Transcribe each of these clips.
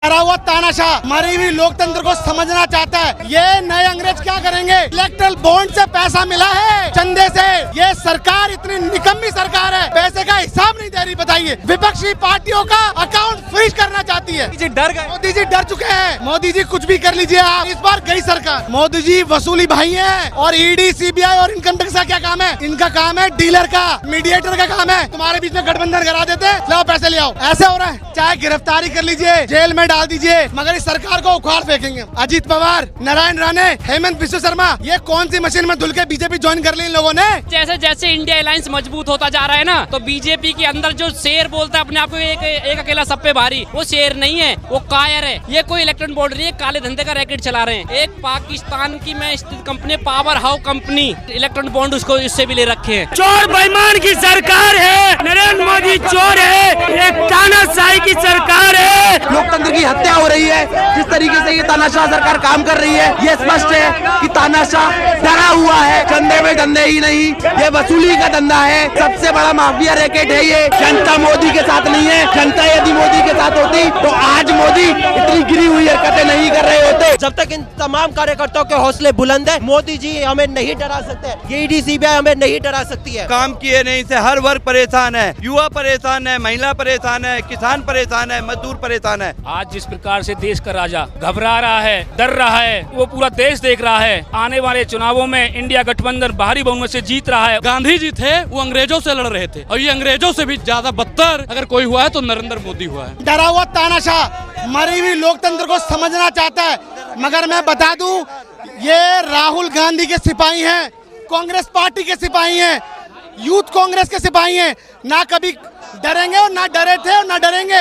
डरा हुआ तानाशाह मरी हुई लोकतंत्र को समझना चाहता है। ये नए अंग्रेज क्या करेंगे? इलेक्ट्रल बॉन्ड से पैसा मिला है, चंदे से। ये सरकार इतनी निकम्मी सरकार है, पैसे का हिसाब नहीं दे रही। बताइए, विपक्षी पार्टियों का अकाउंट फ्रीज करना चाहती है। मोदी जी डर गए। मोदी जी डर चुके हैं। मोदी जी कुछ भी कर लीजिए आप, इस बार गई सरकार। मोदी जी वसूली भाई है, और ईडी, सीबीआई और इनकम टैक्स का क्या काम है? इनका काम है डीलर का, मीडिएटर का काम है। तुम्हारे बीच में गठबंधन करा देते हैं, लाओ पैसे ले आओ। ऐसे हो रहा है। चाहे गिरफ्तारी कर लीजिए, जेल में डाल दीजिए, मगर इस सरकार को उखाड़ फेंकेंगे। अजीत पवार, नारायण राणे, हेमंत बिस्व शर्मा, ये कौन सी मशीन में धुल के बीजेपी ज्वाइन कर ली इन लोगों ने? जैसे जैसे इंडिया अलायंस मजबूत होता जा रहा है ना, तो बीजेपी के अंदर जो शेर बोलता है अपने आप को एक अकेला सब पे भारी, वो शेर नहीं है, वो कायर है। ये कोई इलेक्ट्रॉन बोर्ड नहीं है, काले धंधे का रैकेट चला रहे हैं। एक पाकिस्तान की में स्थित company, power house company, electron bond उसको इससे भी ले रखे हैं। चोर बेईमान की सरकार है, नरेंद्र मोदी चोर है, एक तानाशाही की सरकार है। लोकतंत्र की हत्या हो रही है। जिस तरीके से ये तानाशाह सरकार काम कर रही है, ये स्पष्ट है कि तानाशाह डरा हुआ है। चंदे में धंधे ही नहीं, ये वसूली का धंधा है। सबसे बड़ा माफिया रैकेट है ये। जनता मोदी के साथ नहीं है। जनता यदि मोदी के साथ होती तो आज मोदी इतनी गिरी हुई हरकतें नहीं कर रहे होते। जब तक इन तमाम कार्यकर्ताओं के हौसले बुलंद है, मोदी जी हमें नहीं डरा सकते। ये ईडी, सीबीआई हमें नहीं डरा सकती है। काम किए नहीं से हर वर्ग परेशान है, युवा परेशान है, महिला परेशान है, किसान परेशान है, मजदूर परेशान है। आज जिस प्रकार से देश का राजा घबरा रहा है, डर रहा है, वो पूरा देश देख रहा है। आने वाले चुनावों में इंडिया गठबंधन भारी बहुमत से जीत रहा है। गांधी जी थे, वो अंग्रेजों से लड़ रहे थे, और ये अंग्रेजों से भी ज्यादा बदतर अगर कोई हुआ है तो नरेंद्र मोदी हुआ है। डरा हुआ तानाशाह मरी हुई लोकतंत्र को समझना चाहता है, मगर मैं बता दूं, ये राहुल गांधी के सिपाही हैं, कांग्रेस पार्टी के सिपाही हैं, यूथ कांग्रेस के सिपाही हैं। ना कभी डरेंगे और ना डरे थे और ना डरेंगे।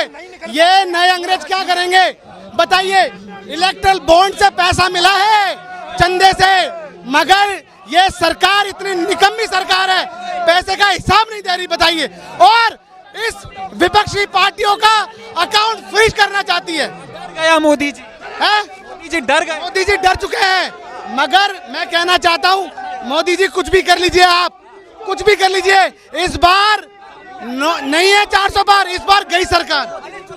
ये नए अंग्रेज क्या करेंगे? बताइए, इलेक्ट्रल बॉन्ड से पैसा मिला है, चंदे से, मगर ये सरकार इतनी निकम्मी सरकार है, पैसे का हिसाब नहीं दे रही। बताइए, और इस विपक्षी पार्टियों का अकाउंट फ्रीज करना चाहती है। डर गया मोदी जी है? मोदी जी डर गए। मोदी जी डर चुके हैं, मगर मैं कहना चाहता हूँ, मोदी जी कुछ भी कर लीजिए आप, कुछ भी कर लीजिए, इस बार नहीं है 400 बार, इस बार गई सरकार।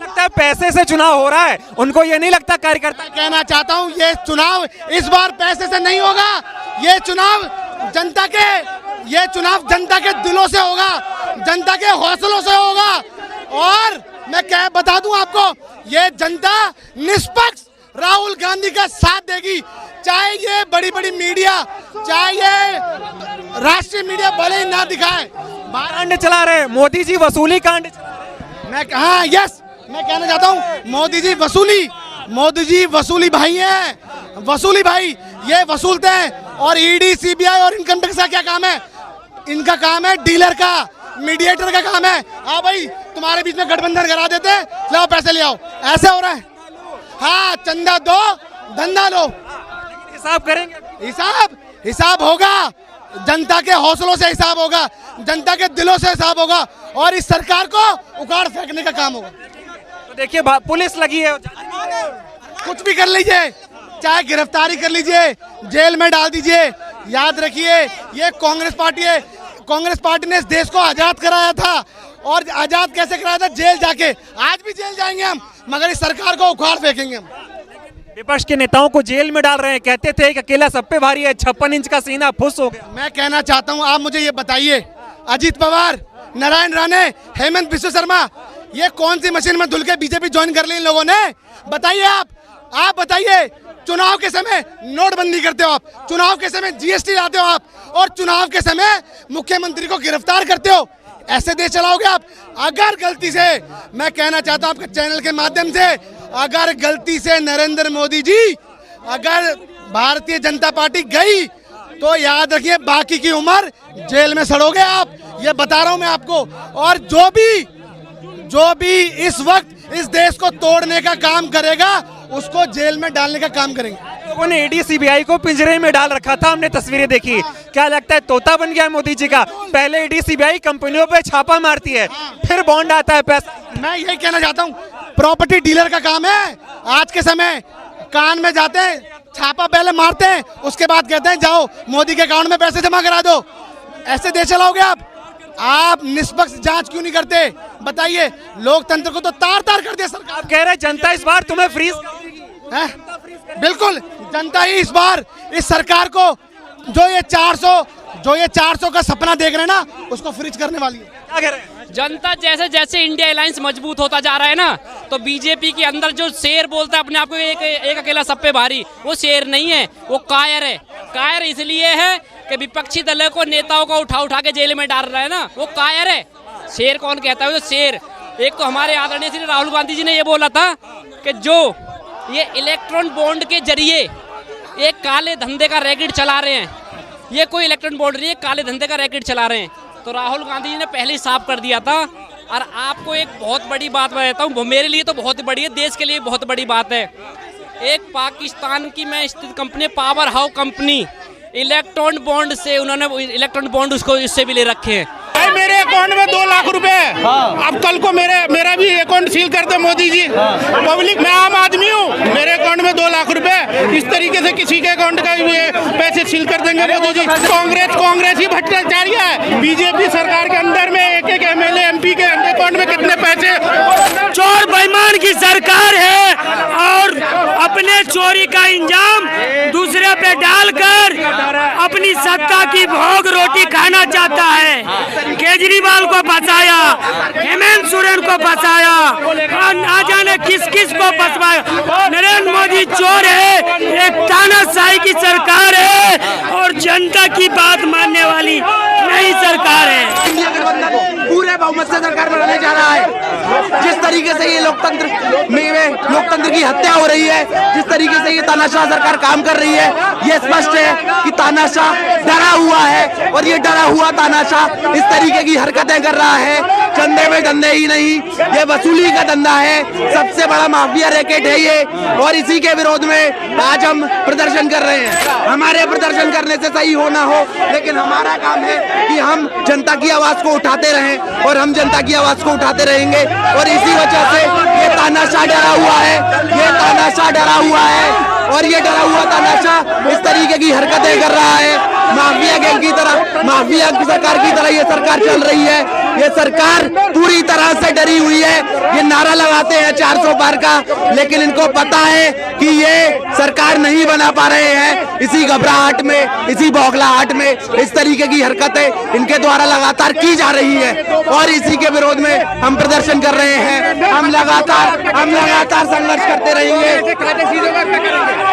लगता है पैसे से चुनाव हो रहा है, उनको ये नहीं लगता कार्यकर्ता? कहना चाहता हूँ, ये चुनाव इस बार पैसे से नहीं होगा, ये चुनाव जनता के दिलों से होगा, जनता के हौसलों से होगा। और मैं क्या बता दूं आपको, ये जनता निष्पक्ष राहुल गांधी का साथ देगी। चाहे ये बड़ी बड़ी मीडिया, चाहे ये राष्ट्रीय मीडिया भले ही ना दिखाए, कांड चला रहे मोदी जी, वसूली कांड चला रहे। मैं कहना चाहता हूँ, मोदी जी वसूली भाई हैं, वसूली भाई, ये वसूलते हैं। और ईडी, सीबीआई और इनकम टैक्स का क्या काम है? इनका काम है डीलर का, मीडिएटर का काम है। हाँ भाई, तुम्हारे बीच में गठबंधन करा देते हैं, लाओ पैसे ले आओ। ऐसे हो रहा है। हाँ, चंदा दो, धंधा लो। हिसाब करेंगे, हिसाब होगा, जनता के हौसलों से हिसाब होगा, जनता के दिलों से हिसाब होगा, और इस सरकार को उखाड़ फेंकने का काम होगा। तो देखिए, पुलिस लगी है, कुछ भी कर लीजिए, चाहे गिरफ्तारी कर लीजिए, जेल में डाल दीजिए। याद रखिए, ये कांग्रेस पार्टी है। कांग्रेस पार्टी ने इस देश को आजाद कराया था, और आजाद कैसे कराया था? जेल जाके। आज भी जेल जाएंगे हम, मगर इस सरकार को उखाड़ फेंकेंगे हम। विपक्ष के नेताओं को जेल में डाल रहे हैं, कहते थे कि अकेला सब पे भारी है, 56 इंच का सीना फुस हो गया। मैं कहना चाहता हूं, आप मुझे ये बताइए, अजीत पवार, नारायण राणे, हेमंत बिस्व शर्मा, ये कौन सी मशीन में धुल के बीजेपी ज्वाइन कर ली इन लोगों ने? बताइए आप बताइए। चुनाव के समय नोटबंदी करते हो आप, चुनाव के समय जीएसटी लाते हो आप, और चुनाव के समय मुख्यमंत्री को गिरफ्तार करते हो। ऐसे देश चलाओगे आप? अगर गलती से, मैं कहना चाहता हूं आपके चैनल के माध्यम से, अगर गलती से नरेंद्र मोदी जी, अगर भारतीय जनता पार्टी गई, तो याद रखिए, बाकी की उम्र जेल में सड़ोगे आप। ये बता रहा हूं मैं आपको। और जो भी इस वक्त इस देश को तोड़ने का काम करेगा, उसको जेल में डालने का काम करेंगे। लोगों ने ईडी, सीबीआई को पिंजरे में डाल रखा था, हमने तस्वीरें देखी। क्या लगता है, तोता बन गया मोदी जी का? पहले ईडी, सीबीआई कंपनियों पे छापा मारती है, फिर बॉन्ड आता है, पैसा। मैं यही कहना चाहता हूँ, प्रॉपर्टी डीलर का काम है। आज के समय कान में जाते हैं, छापा पहले मारते हैं, उसके बाद कहते हैं जाओ मोदी के अकाउंट में पैसे जमा करा दो। ऐसे देश चलाओगे आप? आप निष्पक्ष जांच क्यों नहीं करते? बताइए, लोकतंत्र को तो तार तार कर दिया सरकार। आप कह रहे हैं जनता इस बार तुम्हें फ्रीज हैं? बिल्कुल, जनता ही इस बार इस सरकार को जो ये 400 का सपना देख रहे हैं ना, उसको फ्रीज करने वाली है। क्या कह रहे हैं? जनता जैसे जैसे इंडिया अलायंस मजबूत होता जा रहा है ना, तो बीजेपी के अंदर जो शेर बोलता है अपने आप को एक अकेला सब पे भारी, वो शेर नहीं है, वो कायर है। कायर इसलिए है कि विपक्षी दलों को, नेताओं को उठा उठा के जेल में डाल रहा है ना, वो कायर है। शेर कौन कहता है? वो शेर। एक तो हमारे आदरणीय श्री राहुल गांधी जी ने ये बोला था कि जो ये इलेक्ट्रॉन बॉन्ड के जरिए एक काले धंधे का रैकेट चला रहे हैं, ये कोई इलेक्ट्रॉन बॉन्ड नहीं है, काले धंधे का रैकेट चला रहे हैं। तो राहुल गांधी जी ने पहले ही साफ कर दिया था। और आपको एक बहुत बड़ी बात बताता हूँ, मेरे लिए तो बहुत बड़ी है, देश के लिए बहुत बड़ी बात है। एक पाकिस्तान की मैं स्थित company, power house company, electron bond से उन्होंने इलेक्ट्रॉन बॉन्ड उसको इससे भी ले रखे हैं। मेरे अकाउंट में 2 लाख रुपए, अब कल को मेरा भी अकाउंट सील कर दे मोदी जी। पब्लिक, मैं आम आदमी हूँ, मेरे अकाउंट में 2 लाख रुपए, इस तरीके से किसी के अकाउंट का पैसे सील कर देंगे मोदी जी। कांग्रेस ही भ्रष्टाचारी है। बीजेपी सरकार के अंदर में एक MLA MP के अकाउंट में कितने पैसे? चोर बेईमान की सरकार है और अपने चोरी का इंजाम दूसरे पे डालकर अपनी सत्ता की भोग रोटी खाना चाहता है। केजरीवाल को फंसाया, हेमंत सोरेन को फंसाया, और ना जाने किस किस को फंसवाया। नरेंद्र मोदी चोर है, एक तानाशाही की सरकार है और जनता की बात मानने वाली नहीं सरकार है। इंडिया गठबंधन पूरे बहुमत से सरकार बनाने जा रहा है। जिस तरीके से ये लोकतंत्र की हत्या हो रही है, जिस तरीके से ये तानाशाह सरकार काम कर रही है, ये स्पष्ट है कि तानाशाह डरा हुआ है और ये डरा हुआ तानाशाह इस तरीके की हरकतें कर रहा है। चंदे में धंधे ही नहीं, ये वसूली का धंधा है, सबसे बड़ा माफिया रैकेट है ये। और इसी के विरोध में आज हम प्रदर्शन कर रहे हैं। हमारे प्रदर्शन करने से सही हो ना हो, लेकिन हमारा काम है कि हम जनता की आवाज को उठाते रहें और हम जनता की आवाज को उठाते रहेंगे। और इसी वजह से ये तानाशाह डरा हुआ है, ये तानाशाह डरा हुआ है और ये डरा हुआ तानाशाह इस तरीके की हरकतें कर रहा है। माफिया गैंग की तरह, माफिया की सरकार की तरह ये सरकार चल रही है। ये सरकार पूरी तरह से डरी हुई है। ये नारा लगाते हैं 400 पार का, लेकिन इनको पता है कि ये सरकार नहीं बना पा रहे हैं। इसी घबराहट में, इसी बौखलाहट में इस तरीके की हरकतें इनके द्वारा लगातार की जा रही है और इसी के विरोध में हम प्रदर्शन कर रहे हैं। हम लगातार संघर्ष करते रहेंगे।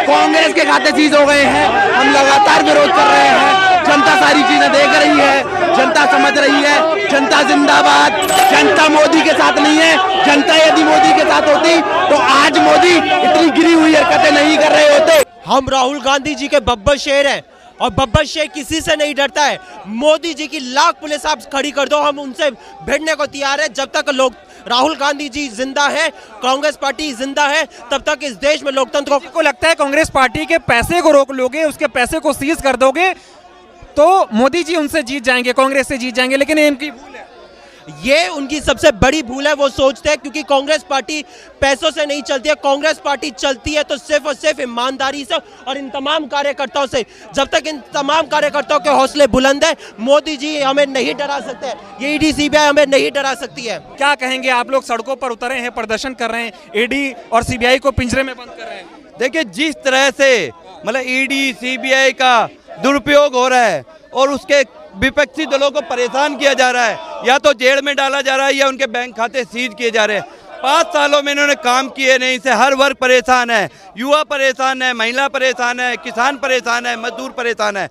कांग्रेस के खाते सीज हो गए हैं, हम लगातार विरोध कर रहे हैं। जनता सारी चीजें देख रही है, जनता समझ रही है, जनता जिंदाबाद। जनता मोदी के साथ नहीं है। जनता यदि मोदी के साथ होती तो आज मोदी इतनी गिरी हुई हरकतें नहीं कर रहे होते। हम राहुल गांधी जी के बब्बर शेर हैं और बब्बर शेर किसी से नहीं डरता है। मोदी जी की लाख पुलिस आप खड़ी कर दो, हम उनसे भिड़ने को तैयार है। जब तक लोग राहुल गांधी जी जिंदा है, कांग्रेस पार्टी जिंदा है, तब तक इस देश में लोकतंत्र को लगता है कांग्रेस पार्टी के पैसे को रोक लोगे, उसके पैसे को सीज कर दोगे तो मोदी जी उनसे जीत जाएंगे, कांग्रेस से जीत जाएंगे। लेकिन इनकी भूल है, ये उनकी सबसे बड़ी भूल है। वो सोचते हैं क्योंकि कांग्रेस पार्टी पैसों से नहीं चलती है, कांग्रेस पार्टी चलती है तो सिर्फ और सिर्फ ईमानदारी से और इन तमाम कार्यकर्ताओं से। जब तक इन तमाम कार्यकर्ताओं के हौसले बुलंद है, मोदी जी हमें नहीं डरा सकते, ये ईडी सीबीआई हमें नहीं डरा सकती है। क्या कहेंगे आप? लोग सड़कों पर उतरे हैं, प्रदर्शन कर रहे हैं, ईडी और सीबीआई को पिंजरे में बंद कर रहे हैं। देखिए, जिस तरह से मतलब ईडी सीबीआई का दुरुपयोग हो रहा है और उसके विपक्षी दलों को परेशान किया जा रहा है, या तो जेल में डाला जा रहा है या उनके बैंक खाते सीज किए जा रहे हैं। 5 सालों में इन्होंने काम किए नहीं, से हर वर्ग परेशान है, युवा परेशान है, महिला परेशान है, किसान परेशान है, मजदूर परेशान है।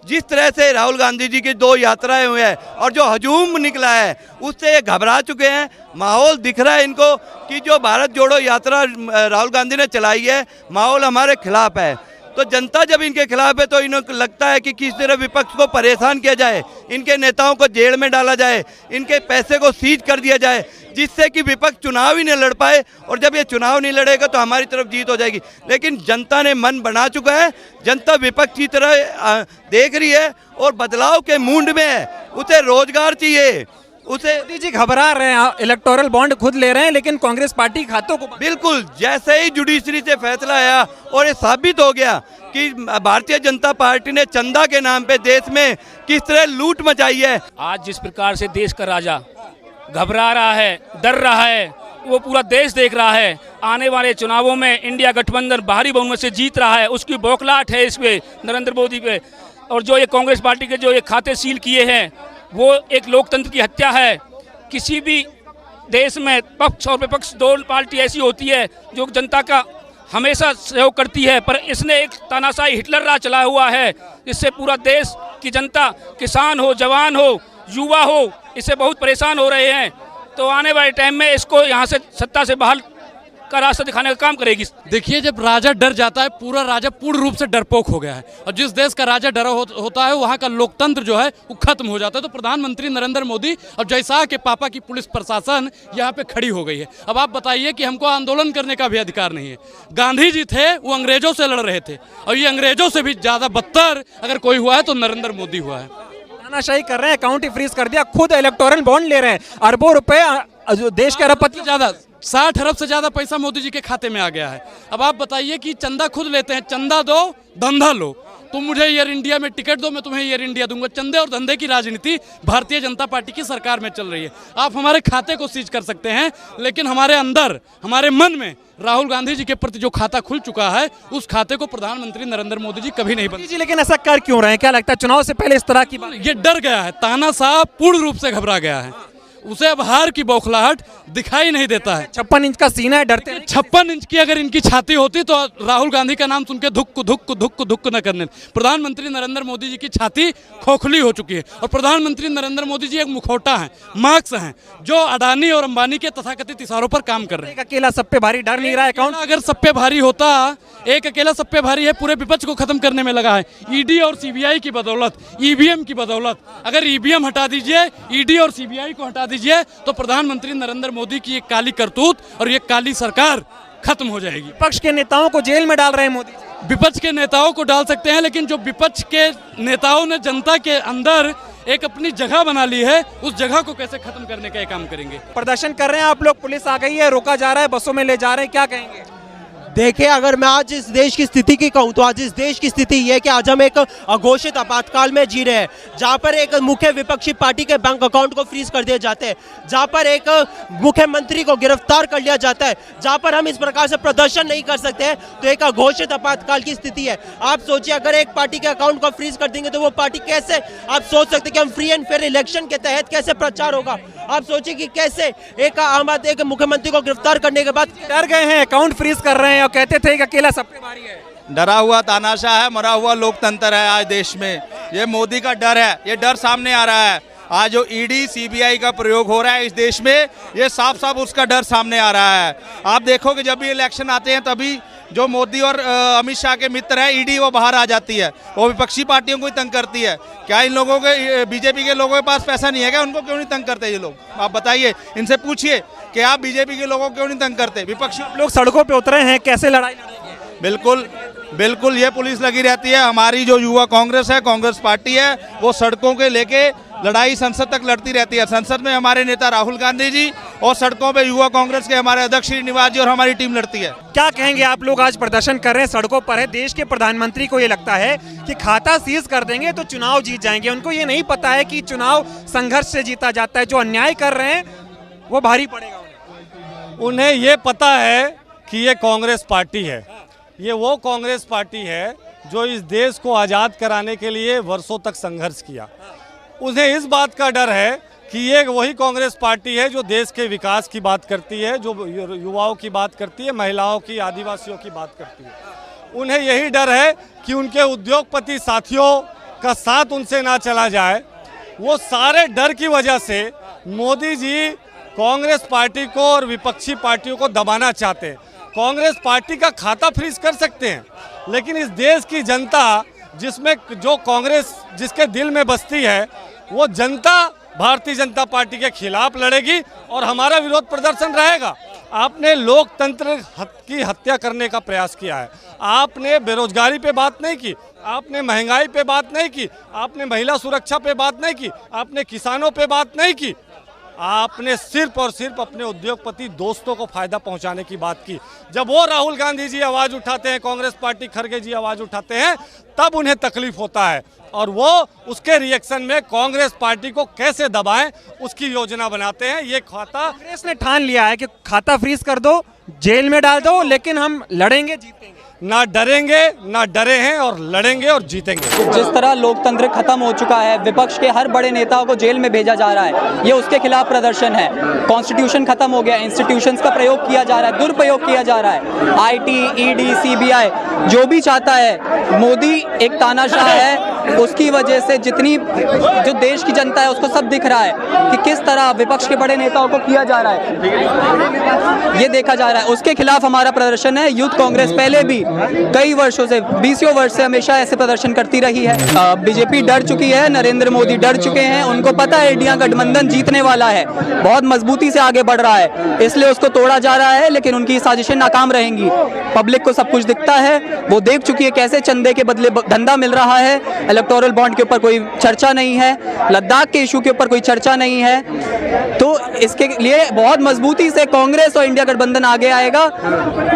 जिस तरह से राहुल गांधी जी की 2 यात्राएं हुई है और जो हजूम निकला है, उससे ये घबरा चुके हैं। माहौल दिख रहा है इनको कि जो भारत जोड़ो यात्रा राहुल गांधी ने चलाई है, माहौल हमारे खिलाफ है। तो जनता जब इनके खिलाफ है तो इन्हें लगता है कि किस तरह विपक्ष को परेशान किया जाए, इनके नेताओं को जेल में डाला जाए, इनके पैसे को सीज कर दिया जाए, जिससे कि विपक्ष चुनाव ही नहीं लड़ पाए। और जब ये चुनाव नहीं लड़ेगा तो हमारी तरफ जीत हो जाएगी। लेकिन जनता ने मन बना चुका है, जनता विपक्ष की तरह देख रही है और बदलाव के मूड में है। उसे रोजगार चाहिए, उसे मोदी जी घबरा रहे हैं, इलेक्टोरल बॉन्ड खुद ले रहे हैं, लेकिन कांग्रेस पार्टी खातों को बिल्कुल, जैसे ही जुडिशरी से फैसला आया और ये साबित हो गया कि भारतीय जनता पार्टी ने चंदा के नाम पे देश में किस तरह लूट मचाई है। आज जिस प्रकार से देश का राजा घबरा रहा है, डर रहा है, वो पूरा देश देख रहा है। आने वाले चुनावों में इंडिया गठबंधन भारी बहुमत से जीत रहा है, उसकी बौखलाहट है इस पे, नरेंद्र मोदी पे। और जो ये कांग्रेस पार्टी के जो ये खाते सील किए हैं, वो एक लोकतंत्र की हत्या है। किसी भी देश में पक्ष और विपक्ष दो पार्टी ऐसी होती है जो जनता का हमेशा सहयोग करती है, पर इसने एक तानाशाही हिटलर राज चलाया हुआ है, जिससे पूरा देश की जनता, किसान हो, जवान हो, युवा हो, इससे बहुत परेशान हो रहे हैं। तो आने वाले टाइम में इसको यहाँ से सत्ता से बहाल का रास्ता दिखाने का काम करेगी। देखिए, जब राजा डर जाता है, पूरा राजा पूर्ण रूप से डरपोक हो गया है, और जिस देश का राजा डरा होता है वहाँ का लोकतंत्र जो है वो खत्म हो जाता है। तो प्रधानमंत्री नरेंद्र मोदी और जयशाह के पापा की पुलिस प्रशासन यहाँ पे खड़ी हो गई है। अब आप बताइए कि हमको आंदोलन करने का भी अधिकार नहीं है। गांधी जी थे, वो अंग्रेजों से लड़ रहे थे, और ये अंग्रेजों से भी ज्यादा बदतर अगर कोई हुआ है तो नरेंद्र मोदी हुआ है। तानाशाही कर रहे हैं, अकाउंट ही फ्रीज कर दिया, खुद इलेक्टोरल बॉन्ड ले रहे हैं, अरबों रुपए देश के अरबपति, ज्यादा 60 अरब से ज्यादा पैसा मोदी जी के खाते में आ गया है। अब आप बताइए कि चंदा खुद लेते हैं, चंदा दो धंधा लो, तुम मुझे एयर इंडिया में टिकट दो, मैं तुम्हें एयर इंडिया दूंगा। चंदे और धंधे की राजनीति भारतीय जनता पार्टी की सरकार में चल रही है। आप हमारे खाते को सीज कर सकते हैं, लेकिन हमारे अंदर, हमारे मन में राहुल गांधी जी के प्रति जो खाता खुल चुका है, उस खाते को प्रधानमंत्री नरेंद्र मोदी जी कभी नहीं बंद। जी, लेकिन ऐसा कर क्यों रहे हैं? क्या लगता है चुनाव से पहले इस तरह की बात? ये डर गया है, तानाशाह पूर्ण रूप से घबरा गया है, उसे अब हार की बौखलाहट दिखाई नहीं देता है। 56 इंच का सीना है, डरते हैं। 56 इंच की अगर इनकी छाती होती तो राहुल गांधी का नाम सुन के धुक्क धुक्क धुक्क धुक्क न करने। प्रधानमंत्री नरेंद्र मोदी जी की छाती खोखली हो चुकी है, और प्रधानमंत्री नरेंद्र मोदी जी एक मुखौटा है, मार्क्स हैं, जो अडानी और अंबानी के तथाकथित इशारों पर काम कर रहे हैं। अकेला सब पे भारी, डर नहीं रहा अकाउंट? अगर सब पे भारी होता, एक अकेला सब पे भारी है, पूरे विपक्ष को खत्म करने में लगा है। ईडी और सीबीआई की बदौलत, ईवीएम की बदौलत, अगर ईवीएम हटा दीजिए, ईडी और सीबीआई को हटा दीजिए, तो प्रधानमंत्री नरेंद्र मोदी की एक काली करतूत और ये काली सरकार खत्म हो जाएगी। विपक्ष के नेताओं को जेल में डाल रहे हैं मोदी जी। विपक्ष के नेताओं को डाल सकते हैं, लेकिन जो विपक्ष के नेताओं ने जनता के अंदर एक अपनी जगह बना ली है, उस जगह को कैसे खत्म करने का काम करेंगे। प्रदर्शन कर रहे हैं आप लोग, पुलिस आ गई है, रोका जा रहा है, बसों में ले जा रहे हैं, क्या कहेंगे? देखिए, अगर मैं आज इस देश की स्थिति की कहूँ तो आज इस देश की स्थिति ये है कि आज हम एक अघोषित आपातकाल में जी रहे हैं, जहाँ पर एक मुख्य विपक्षी पार्टी के बैंक अकाउंट को फ्रीज कर दिए जाते हैं, जहाँ पर एक मुख्यमंत्री को गिरफ्तार कर लिया जाता है, जहाँ पर हम इस प्रकार से प्रदर्शन नहीं कर सकते हैं, तो एक अघोषित आपातकाल की स्थिति है। आप सोचिए, अगर एक पार्टी के अकाउंट को फ्रीज कर देंगे तो वो पार्टी कैसे, आप सोच सकते कि हम फ्री एंड फेयर इलेक्शन के तहत कैसे प्रचार होगा। आप सोचिए कि कैसे एक आम आदमी, एक मुख्यमंत्री को गिरफ्तार करने के बाद डर गए हैं, अकाउंट फ्रीज कर रहे हैं, और कहते थे कि अकेला सब पे भारी है। डरा हुआ तानाशाह है, मरा हुआ लोकतंत्र है आज देश में। ये मोदी का डर है, ये डर सामने आ रहा है। आज जो ईडी सीबीआई का प्रयोग हो रहा है इस देश में, ये साफ साफ उसका डर सामने आ रहा है। आप देखोगे जब भी इलेक्शन आते हैं, तभी जो मोदी और अमित शाह के मित्र हैं, ईडी, वो बाहर आ जाती है, वो विपक्षी पार्टियों को ही तंग करती है। क्या इन लोगों के, बीजेपी के लोगों के पास पैसा नहीं है क्या? उनको क्यों नहीं तंग करते ये लोग? आप बताइए, इनसे पूछिए कि आप बीजेपी के लोगों को क्यों नहीं तंग करते? विपक्षी लोग सड़कों पे उतरे हैं, कैसे लड़ाई लड़ेंगे? बिल्कुल बिल्कुल, ये पुलिस लगी रहती है। हमारी जो युवा कांग्रेस है, कांग्रेस पार्टी है, वो सड़कों के लेके लड़ाई संसद तक लड़ती रहती है। संसद में हमारे नेता राहुल गांधी जी, और सड़कों पे युवा कांग्रेस के हमारे अध्यक्ष श्रीनिवास जी और हमारी टीम लड़ती है। क्या कहेंगे आप लोग? आज प्रदर्शन कर रहे हैं, सड़कों पर है, देश के प्रधानमंत्री को ये लगता है कि खाता सीज कर देंगे तो चुनाव जीत जाएंगे। उनको ये नहीं पता है कि चुनाव संघर्ष से जीता जाता है, जो अन्याय कर रहे हैं वो भारी पड़ेगा उन्हें ये पता है कि ये कांग्रेस पार्टी है, ये वो कांग्रेस पार्टी है जो इस देश को आज़ाद कराने के लिए वर्षों तक संघर्ष किया। उन्हें इस बात का डर है कि ये वही कांग्रेस पार्टी है जो देश के विकास की बात करती है, जो युवाओं की बात करती है, महिलाओं की, आदिवासियों की बात करती है। उन्हें यही डर है कि उनके उद्योगपति साथियों का साथ उनसे ना चला जाए। वो सारे डर की वजह से मोदी जी कांग्रेस पार्टी को और विपक्षी पार्टियों को दबाना चाहते हैं। कांग्रेस पार्टी का खाता फ्रीज कर सकते हैं, लेकिन इस देश की जनता, जिसमें जो कांग्रेस जिसके दिल में बसती है, वो जनता भारतीय जनता पार्टी के खिलाफ लड़ेगी और हमारा विरोध प्रदर्शन रहेगा। आपने लोकतंत्र की हत्या करने का प्रयास किया है। आपने बेरोजगारी पे बात नहीं की, आपने महंगाई पे बात नहीं की, आपने महिला सुरक्षा पे बात नहीं की, आपने किसानों पे बात नहीं की। आपने सिर्फ और सिर्फ अपने उद्योगपति दोस्तों को फायदा पहुंचाने की बात की। जब वो राहुल गांधी जी आवाज उठाते हैं, कांग्रेस पार्टी खड़गे जी आवाज उठाते हैं, तब उन्हें तकलीफ होता है और वो उसके रिएक्शन में कांग्रेस पार्टी को कैसे दबाएं उसकी योजना बनाते हैं। ये खाता कांग्रेस ने ठान लिया है कि खाता फ्रीज कर दो, जेल में डाल दो, लेकिन हम लड़ेंगे जीतेंगे। ना डरेंगे, ना डरे हैं और लड़ेंगे और जीतेंगे। जिस तरह लोकतंत्र खत्म हो चुका है, विपक्ष के हर बड़े नेताओं को जेल में भेजा जा रहा है, ये उसके खिलाफ प्रदर्शन है। कॉन्स्टिट्यूशन खत्म हो गया, इंस्टीट्यूशंस का प्रयोग किया जा रहा है, दुरुपयोग किया जा रहा है। आईटी, ईडी, सीबीआई जो भी चाहता है, मोदी एक तानाशाह है, उसकी वजह से जितनी जो देश की जनता है उसको सब दिख रहा है कि किस तरह विपक्ष के बड़े नेताओं को किया जा रहा है, ये देखा जा रहा है। उसके खिलाफ हमारा प्रदर्शन है। यूथ कांग्रेस पहले भी कई वर्षों से, 20 वर्ष से हमेशा ऐसे प्रदर्शन करती रही है। बीजेपी डर चुकी है, नरेंद्र मोदी डर चुके हैं, उनको पता है इंडिया गठबंधन जीतने वाला है, बहुत मजबूती से आगे बढ़ रहा है, इसलिए उसको तोड़ा जा रहा है, लेकिन उनकी साजिशें नाकाम रहेंगी। पब्लिक को सब कुछ दिखता है, वो देख चुकी है कैसे चंदे के बदले धंधा मिल रहा है। इलेक्टोरल बॉन्ड के ऊपर कोई चर्चा नहीं है, लद्दाख के इशू के ऊपर कोई चर्चा नहीं है, तो इसके लिए बहुत मजबूती से कांग्रेस और इंडिया गठबंधन आगे आएगा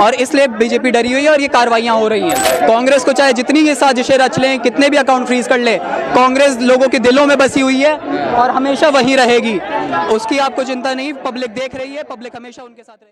और इसलिए बीजेपी डरी हुई है और ये कार्रवाइयां हो रही हैं। कांग्रेस को चाहे जितनी ये साजिशें रच लें, कितने भी अकाउंट फ्रीज कर ले, कांग्रेस लोगों के दिलों में बसी हुई है और हमेशा वही रहेगी। उसकी आपको चिंता नहीं, पब्लिक देख रही है, पब्लिक हमेशा उनके साथ रहेगी।